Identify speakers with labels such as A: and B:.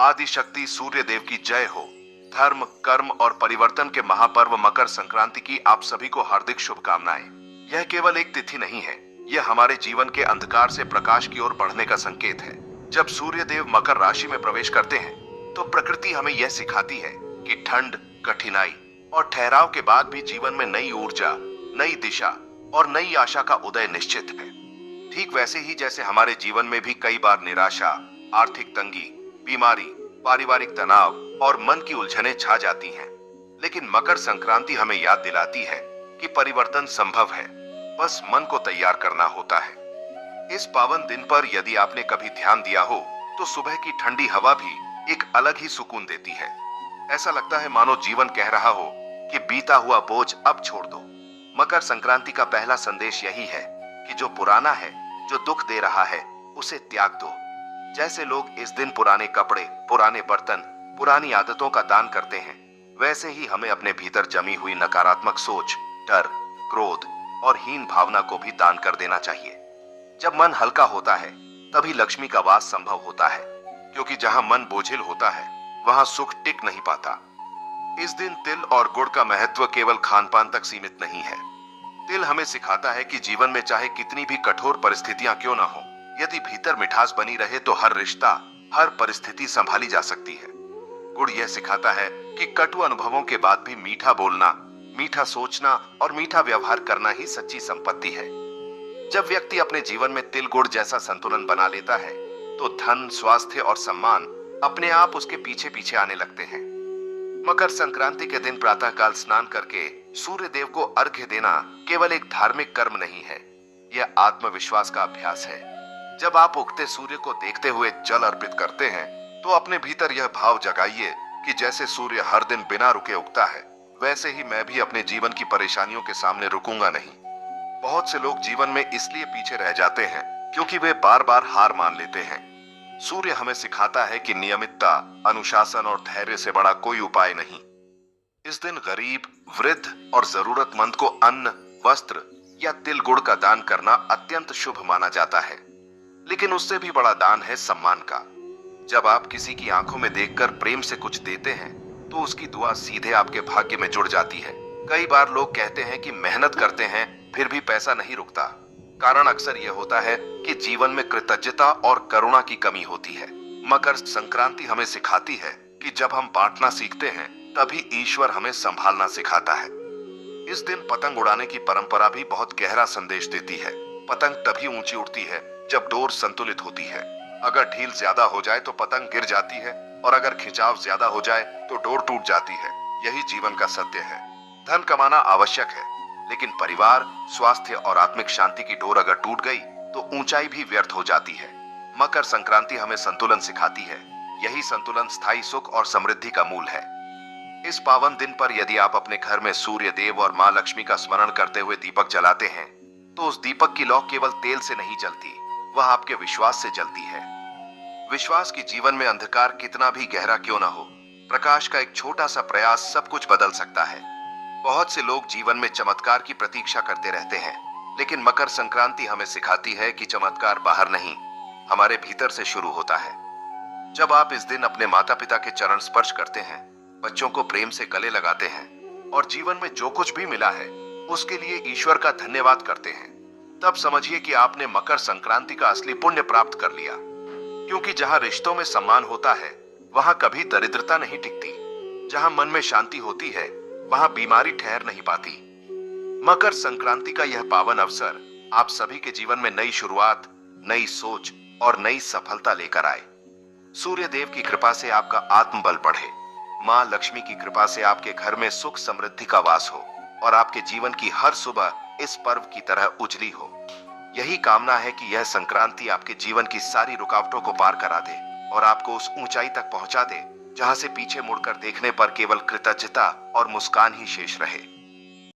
A: आदि शक्ति सूर्य देव की जय हो। धर्म, कर्म और परिवर्तन के महापर्व मकर संक्रांति की आप सभी को हार्दिक शुभकामनाएं। यह केवल एक तिथि नहीं है, यह हमारे जीवन के अंधकार से प्रकाश की ओर बढ़ने का संकेत है। जब सूर्य देव मकर राशि में प्रवेश करते हैं तो प्रकृति हमें यह सिखाती है कि ठंड, कठिनाई और ठहराव के बाद भी जीवन में नई ऊर्जा, नई दिशा और नई आशा का उदय निश्चित है। ठीक वैसे ही जैसे हमारे जीवन में भी कई बार निराशा, आर्थिक तंगी, बीमारी, पारिवारिक तनाव और मन की उलझनें छा जाती हैं, लेकिन मकर संक्रांति हमें याद दिलाती है कि परिवर्तन संभव है, बस मन को तैयार करना होता है। इस पावन दिन पर यदि आपने कभी ध्यान दिया हो तो सुबह की ठंडी हवा भी एक अलग ही सुकून देती है। ऐसा लगता है मानो जीवन कह रहा हो कि बीता हुआ बोझ अब छोड़ दो। मकर संक्रांति का पहला संदेश यही है कि जो पुराना है, जो दुख दे रहा है, उसे त्याग दो। जैसे लोग इस दिन पुराने कपड़े, पुराने बर्तन, पुरानी आदतों का दान करते हैं, वैसे ही हमें अपने भीतर जमी हुई नकारात्मक सोच, डर, क्रोध और हीन भावना को भी दान कर देना चाहिए। जब मन हल्का होता है तभी लक्ष्मी का वास संभव होता है, क्योंकि जहां मन बोझिल होता है वहां सुख टिक नहीं पाता। इस दिन तिल और गुड़ का महत्व केवल खानपान तक सीमित नहीं है। तिल हमें सिखाता है कि जीवन में चाहे कितनी भी कठोर परिस्थितियां क्यों ना हो, यदि भीतर मिठास बनी रहे तो हर रिश्ता, हर परिस्थिति संभाली जा सकती है। गुड़ यह सिखाता है कि कटु अनुभवों के बाद भी मीठा बोलना, मीठा सोचना और मीठा व्यवहार करना ही सच्ची संपत्ति है। जब व्यक्ति अपने जीवन में तिल गुड़ जैसा संतुलन बना लेता है तो धन, स्वास्थ्य और सम्मान अपने आप उसके पीछे पीछे आने लगते हैं। मकर संक्रांति के दिन प्रातःकाल स्नान करके सूर्य देव को अर्घ्य देना केवल एक धार्मिक कर्म नहीं है, यह आत्मविश्वास का अभ्यास है। जब आप उगते सूर्य को देखते हुए जल अर्पित करते हैं तो अपने भीतर यह भाव जगाइए कि जैसे सूर्य हर दिन बिना रुके उगता है, वैसे ही मैं भी अपने जीवन की परेशानियों के सामने रुकूंगा नहीं। बहुत से लोग जीवन में इसलिए पीछे रह जाते हैं क्योंकि वे बार बार हार मान लेते हैं। सूर्य हमें सिखाता है कि नियमितता, अनुशासन और धैर्य से बड़ा कोई उपाय नहीं। इस दिन गरीब, वृद्ध और जरूरतमंद को अन्न, वस्त्र या तिल गुड़ का दान करना अत्यंत शुभ माना जाता है। लेकिन उससे भी बड़ा दान है सम्मान का। जब आप किसी की आंखों में देखकर प्रेम से कुछ देते हैं तो उसकी दुआ सीधे आपके भाग्य में जुड़ जाती है। कई बार लोग कहते हैं कि मेहनत करते हैं फिर भी पैसा नहीं रुकता। कारण अक्सर यह होता है कि जीवन में कृतज्ञता और करुणा की कमी होती है। मकर संक्रांति हमें सिखाती है कि जब हम बांटना सीखते हैं तभी ईश्वर हमें संभालना सिखाता है। इस दिन पतंग उड़ाने की परंपरा भी बहुत गहरा संदेश देती है। पतंग तभी ऊंची उड़ती है जब डोर संतुलित होती है। अगर ढील ज्यादा हो जाए तो पतंग गिर जाती है और अगर खिंचाव ज्यादा हो जाए तो डोर टूट जाती है। यही जीवन का सत्य है। धन कमाना आवश्यक है, लेकिन परिवार, स्वास्थ्य और आत्मिक शांति की डोर अगर टूट गई तो ऊंचाई भी व्यर्थ हो जाती है। मकर संक्रांति हमें संतुलन सिखाती है। यही संतुलन स्थायी सुख और समृद्धि का मूल है। इस पावन दिन पर यदि आप अपने घर में सूर्य देव और मां लक्ष्मी का स्मरण करते हुए दीपक जलाते हैं तो उस दीपक की लौ केवल तेल से नहीं जलती, वह आपके विश्वास से जलती है। विश्वास की जीवन में अंधकार कितना भी गहरा क्यों ना हो, प्रकाश का एक छोटा सा प्रयास सब कुछ बदल सकता है। बहुत से लोग जीवन में चमत्कार की प्रतीक्षा करते रहते हैं, लेकिन मकर संक्रांति हमें सिखाती है कि चमत्कार बाहर नहीं, हमारे भीतर से शुरू होता है। जब आप इस दिन अपने माता पिता के चरण स्पर्श करते हैं, बच्चों को प्रेम से गले लगाते हैं और जीवन में जो कुछ भी मिला है उसके लिए ईश्वर का धन्यवाद करते हैं, तब समझिए कि आपने मकर संक्रांति का असली पुण्य प्राप्त कर लिया। क्योंकि जहां रिश्तों में सम्मान होता है वहां कभी दरिद्रता नहीं टिकती। जहां मन में शांति होती है वहां बीमारी ठहर नहीं पाती। मकर संक्रांति का यह पावन अवसर आप सभी के जीवन में नई शुरुआत, नई सोच और नई सफलता लेकर आए। सूर्य देव की कृपा से आपका आत्मबल बढ़े, मां लक्ष्मी की कृपा से आपके घर में सुख समृद्धि का वास हो और आपके जीवन की हर सुबह इस पर्व की तरह उजली हो। यही कामना है कि यह संक्रांति आपके जीवन की सारी रुकावटों को पार करा दे और आपको उस ऊंचाई तक पहुंचा दे जहां से पीछे मुड़कर देखने पर केवल कृतज्ञता और मुस्कान ही शेष रहे।